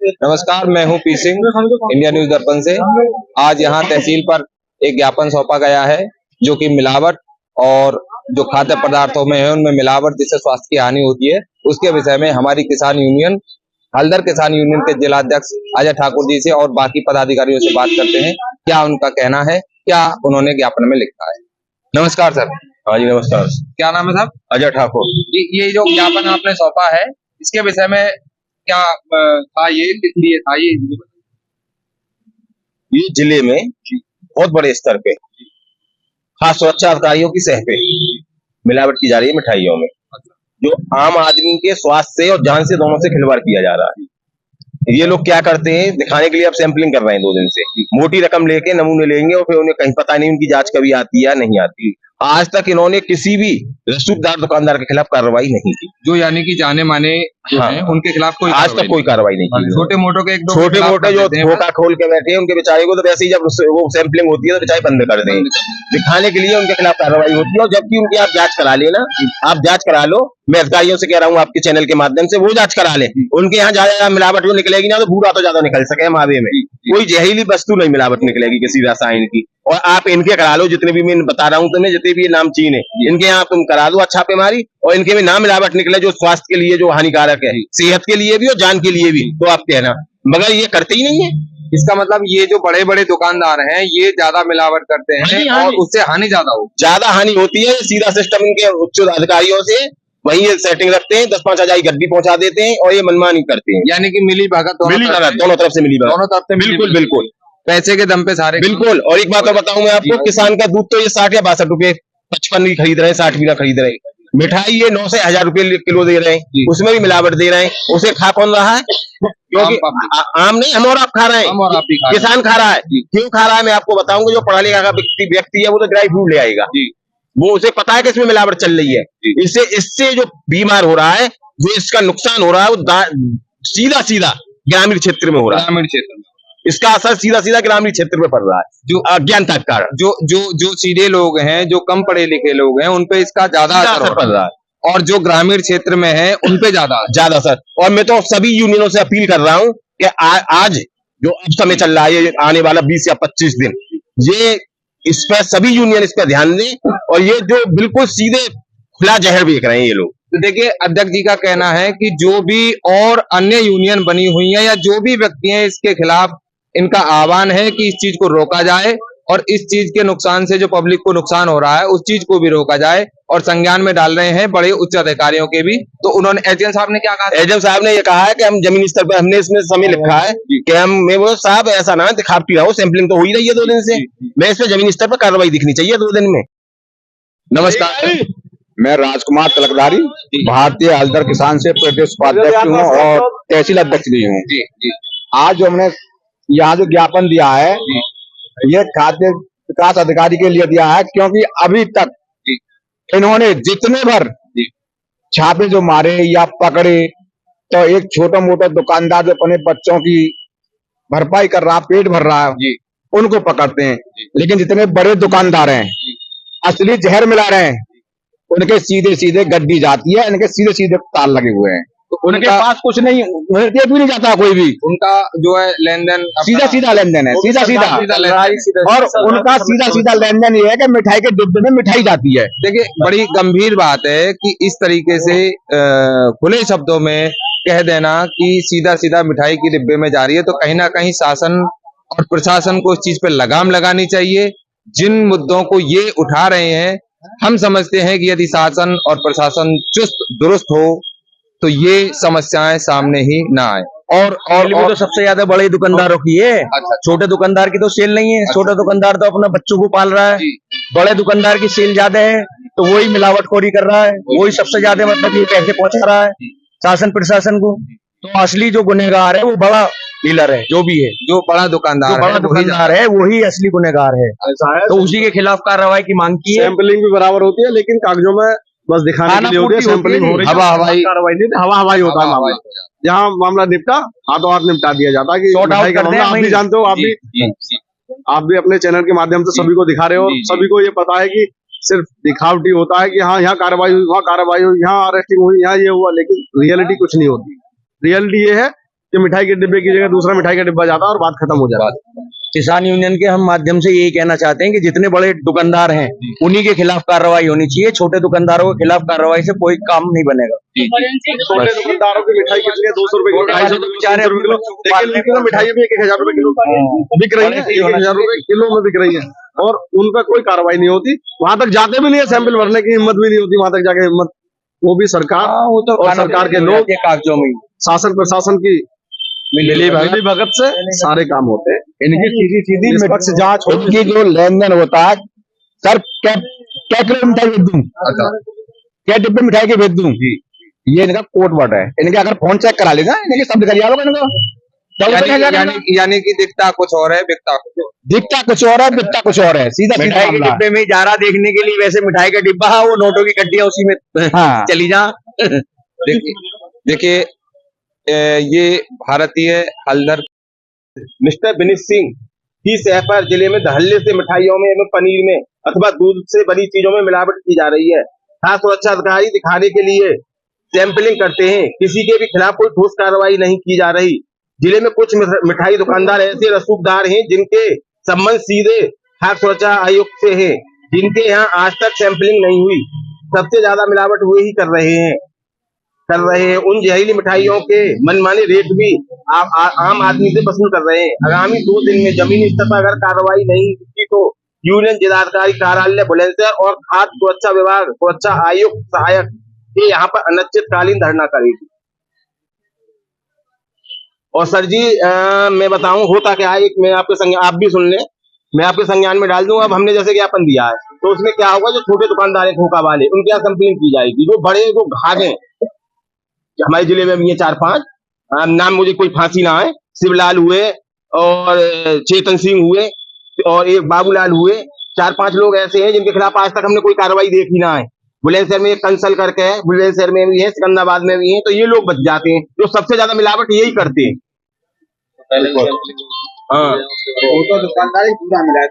नमस्कार, मैं हूं पी सिंह, इंडिया न्यूज दर्पण से। आज यहां तहसील पर एक ज्ञापन सौंपा गया है जो कि मिलावट और जो खाद्य पदार्थों में है उनमें मिलावट जिससे स्वास्थ्य की हानि होती है, उसके विषय में हमारी किसान यूनियन हल्दर किसान यूनियन के जिलाध्यक्ष अजय ठाकुर जी से और बाकी पदाधिकारियों से बात करते हैं। क्या उनका कहना है, क्या उन्होंने ज्ञापन में लिखा है। नमस्कार सर। हाँ जी नमस्कार। क्या नाम है साहब? अजय ठाकुर। ये जो ज्ञापन आपने सौंपा है इसके विषय में क्या था, ये किस लिए था? ये जिले में बहुत बड़े स्तर पे खास सुरक्षा अधिकारियों की सह पे मिलावट की जा रही है मिठाइयों में, जो आम आदमी के स्वास्थ्य से और जान से दोनों से खिलवाड़ किया जा रहा है। ये लोग क्या करते हैं, दिखाने के लिए अब सैंपलिंग कर रहे हैं 2 दिन से, मोटी रकम लेके नमूने लेंगे और फिर उन्हें कहीं पता नहीं उनकी जांच कभी आती है या नहीं आती। आज तक इन्होंने किसी भी रसूखदार दुकानदार के खिलाफ कार्रवाई नहीं की, जो यानी कि जाने माने हाँ, हैं उनके खिलाफ कोई आज तक कोई कार्रवाई नहीं की। छोटे मोटो के एक दो छोटे मोटे जो धोखा खोल के बैठे हैं उनके बेचारे को तो वैसे ही जब वो सैंपलिंग होती है तो बेचारे बंद कर दें, दिखाने के लिए उनके खिलाफ कार्रवाई होती है। और जबकि उनकी आप जांच करा लेना, आप जांच करा लो, मैं अधिकारियों से कह रहा हूँ आपके चैनल के माध्यम से वो जांच करा ले। उनके यहाँ ज्यादा मिलावट जो निकलेगी ना तो भूरा तो ज्यादा निकल सके मावे में, कोई जहरीली वस्तु नहीं मिलावट निकलेगी किसी रसायन की। और आप इनके करा लो, जितने भी मैं बता रहा हूँ तुम्हें, जितने भी नामचीन है इनके यहाँ तुम करा दो अच्छा छापेमारी, और इनके में ना मिलावट निकले जो स्वास्थ्य के लिए जो हानिकारक है, सेहत के लिए भी और जान के लिए भी, तो आप कहना, मगर ये करते ही नहीं है। इसका मतलब ये जो बड़े बड़े दुकानदार हैं ये ज्यादा मिलावट करते हैं और उससे हानि ज्यादा हानि होती है। सीधा सिस्टम इनके उच्च अधिकारियों से वही ये सेटिंग रखते हैं, 10-5 हजार गड्डी पहुंचा देते हैं और ये मनमानी करते हैं। यानी कि मिली भगत दोनों तरफ से मिली भगत, दोनों तरफ से बिल्कुल बिल्कुल पैसे के दम पे सारे, बिल्कुल। और एक बात और बताऊं मैं आपको, किसान का दूध तो ये 60 या 62 रुपए 55 भी खरीद रहे हैं, 60 भी ना खरीद रहे हैं। मिठाई ये 9 से 1000 रुपए किलो दे रहे हैं, उसमें भी मिलावट दे रहे हैं। उसे खा कौन रहा है? क्योंकि आम नहीं, हम और आप खा रहे हैं, किसान खा रहा है। क्यों खा रहा है मैं आपको बताऊंगा। जो पढ़ा लिखा व्यक्ति है वो तो ड्राई फ्रूट ले आएगा, वो उसे पता है कि इसमें मिलावट चल रही है। इससे जो बीमार हो रहा है, जो इसका नुकसान हो रहा है, वो सीधा सीधा ग्रामीण क्षेत्र में हो रहा है। ग्रामीण क्षेत्र में इसका असर सीधा सीधा ग्रामीण क्षेत्र में पड़ रहा है, जो अज्ञानता के कारण। जो सीधे लोग हैं, जो कम पढ़े लिखे लोग हैं, उनपे इसका ज्यादा असर पड़ रहा है, और जो ग्रामीण क्षेत्र में है उनपे ज्यादा असर। और मैं तो सभी यूनियनों से अपील कर रहा हूँ कि आज जो अब समय चल रहा है, ये आने वाला 20 या 25 दिन, ये इस पर सभी यूनियन इस पर ध्यान दें। और ये जो बिल्कुल सीधे खुला जहर बेच रहे हैं ये लोग। तो देखिए, अध्यक्ष जी का कहना है कि जो भी और अन्य यूनियन बनी हुई है या जो भी व्यक्ति हैं, इसके खिलाफ इनका आह्वान है कि इस चीज को रोका जाए और इस चीज के नुकसान से जो पब्लिक को नुकसान हो रहा है उस चीज को भी रोका जाए, और संज्ञान में डाल रहे हैं बड़े उच्च अधिकारियों के भी। तो उन्होंने, एजेंट साहब ने क्या कहा? एजेंट साहब ने ये कहा है कि हम जमीनी स्तर पर, हमने इसमें समय लिखा है कि हम, मैं बोला साहब ऐसा ना दिखावटी रहो, सैंपलिंग तो हो ही रही है 2 दिन से, मैं इस पर जमीनी स्तर पर कार्रवाई दिखनी चाहिए 2 दिन में। नमस्कार, मैं राजकुमार तिलकधारी, भारतीय हल्दर किसान से प्रदेश उपाध्यक्ष हूँ और तहसील अध्यक्ष भी हूँ। आज जो हमने यहाँ जो ज्ञापन दिया है, ये खाद्य विकास अधिकारी के लिए दिया है, क्योंकि अभी तक इन्होंने जितने भर छापे जो मारे या पकड़े, तो एक छोटा मोटा दुकानदार जो अपने बच्चों की भरपाई कर रहा, पेट भर रहा है, उनको पकड़ते हैं। लेकिन जितने बड़े दुकानदार हैं, असली जहर मिला रहे हैं, उनके सीधे सीधे गड्डी जाती है, इनके सीधे सीधे तार लगे हुए हैं, तो उनके पास कुछ नहीं, उन्हें भी नहीं जाता कोई भी। उनका जो है लेनदेन सीधा सीधा लेनदेन है, सीधा सीधा। और उनका सीधा सीधा लेनदेन ये है कि मिठाई के डिब्बे में मिठाई जाती है। देखिए, बड़ी गंभीर बात है कि इस तरीके से खुले शब्दों में कह देना कि सीधा सीधा मिठाई की डिब्बे में जा रही है, तो कहीं ना कहीं शासन और प्रशासन को इस चीज पे लगाम लगानी चाहिए। जिन मुद्दों को ये उठा रहे हैं, हम समझते हैं कि यदि शासन और प्रशासन चुस्त दुरुस्त हो तो ये समस्याएं सामने ही ना आए। और तो सबसे ज्यादा बड़े दुकानदारों की है। अच्छा, छोटे दुकानदार की तो सेल नहीं है। छोटा दुकानदार तो अपना बच्चों को पाल रहा है, बड़े दुकानदार की सेल ज्यादा है, तो वही मिलावटखोरी कर रहा है, वही सबसे ज्यादा मतलब ये पैसे पहुंचा रहा है शासन प्रशासन को। तो असली जो गुनहगार है वो बड़ा डीलर है, जो भी है, जो बड़ा दुकानदार है वही असली गुनहगार है। ऐसा है, तो उसी के खिलाफ कार्रवाई की मांग की है। सैंपलिंग भी बराबर होती है, लेकिन कागजों में बस दिखाने के लिए होती है, सैंपलिंग हो रही है, हवा हवाई होता है मामला। जहाँ मामला निपटा, हाथों हाथ निपटा दिया जाता है। कि मिठाई का मामला आप भी जानते हो, आप भी अपने चैनल के माध्यम से सभी को दिखा रहे हो, सभी को ये पता है कि सिर्फ दिखावटी होता है कि हाँ यहाँ कार्रवाई हुई, वहाँ कार्रवाई हुई, यहाँ अरेस्टिंग हुई, यहाँ ये हुआ, लेकिन रियलिटी कुछ नहीं होती। रियलिटी ये है कि मिठाई के डिब्बे की जगह दूसरा मिठाई का डिब्बा जाता है और बात खत्म हो जाती है। किसान यूनियन के हम माध्यम से यही कहना चाहते हैं कि जितने बड़े दुकानदार हैं उन्हीं के खिलाफ कार्रवाई होनी चाहिए। छोटे दुकानदारों के खिलाफ कार्रवाई से कोई काम नहीं बनेगा। छोटे दुकानदारों की मिठाई कितनी है? 200 रुपए किलो, 250 रुपए किलो, लेकिन मिठाई भी 1,000 रुपए किलो बिक रही है, 1,000 रुपए किलो में बिक रही है और उनका कोई कार्रवाई नहीं होती। वहां तक जाते भी नहीं है, सैंपल भरने की हिम्मत भी नहीं होती, वहां तक जाके हिम्मत, वो भी सरकार वो तो और सरकार के लोग कागजों में शासन प्रशासन की मिली भगत से सारे काम होते हैं। इनकी सीधी सीधी निष्पक्ष जांच हो। इनकी जो लेन देन होता है, सर क्या क्या किलो मिठाई भेज दूं, क्या डिब्बे मिठाई के भेज दूं, ये इनका कोट वर्ड है। इनके अगर फोन चेक करा लेना, इनके शब्द करिए यानी कि दिखता कुछ और है, बिकता कुछ और। दिखता कुछ और है, बिकता कुछ और है, सीधा मिठाई के डिब्बे में जा रहा देखने के लिए, वैसे मिठाई का डिब्बा है, वो नोटों की कड्डियां उसी में चली जा। देखिए ये भारतीय हलदर मिस्टर विनीत सिंह की सहपर जिले में धड़ल्ले से मिठाइयों में एवं पनीर में अथवा दूध से बनी चीजों में मिलावट की जा रही है। खाद्य सुरक्षा अधिकारी दिखाने के लिए सैंपलिंग करते हैं, किसी के भी खिलाफ कोई ठोस कार्रवाई नहीं की जा रही। जिले में कुछ मिठाई दुकानदार ऐसे रसूखदार हैं जिनके संबंध सीधे खाद्य सुरक्षा आयोग से है, जिनके यहाँ आज तक सैंपलिंग नहीं हुई। सबसे ज्यादा मिलावट वे ही कर रहे हैं। उन जहरीली मिठाइयों के मनमाने रेट भी आम आदमी से वसूल कर रहे हैं। आगामी 2 दिन में जमीनी स्तर पर अगर कार्रवाई नहीं की तो यूनियन जिलाधिकारी कार्यालय बुलंदशहर और खाद्य सुरक्षा विभाग सुरक्षा आयुक्त सहायक के यहाँ पर अनिश्चितकालीन धरना करेगी। और सर जी मैं बताऊं होता क्या है, मैं आपके आप भी सुन लें, मैं आपके संज्ञान में डाल दूं। अब हमने जैसे ज्ञापन दिया है तो उसमें क्या होगा, जो छोटे दुकानदार है खोखा वाले, उनके यहाँ कंप्लेन की जाएगी। जो बड़े जो भागे हमारे जिले में भी है 4-5, नाम मुझे कोई फांसी ना है, शिवलाल हुए और चेतन सिंह हुए और एक बाबूलाल हुए, 4-5 लोग ऐसे हैं जिनके खिलाफ आज तक हमने कोई कार्रवाई देखी ना है। बुलंदशहर में एक कंसल करके है, बुलंदशहर में भी है, सिकंदराबाद में भी है, तो ये लोग बच जाते हैं। जो सबसे ज्यादा मिलावट यही करते हैं। हाँ, वो तो दुकानदार ही पूरा मिला है।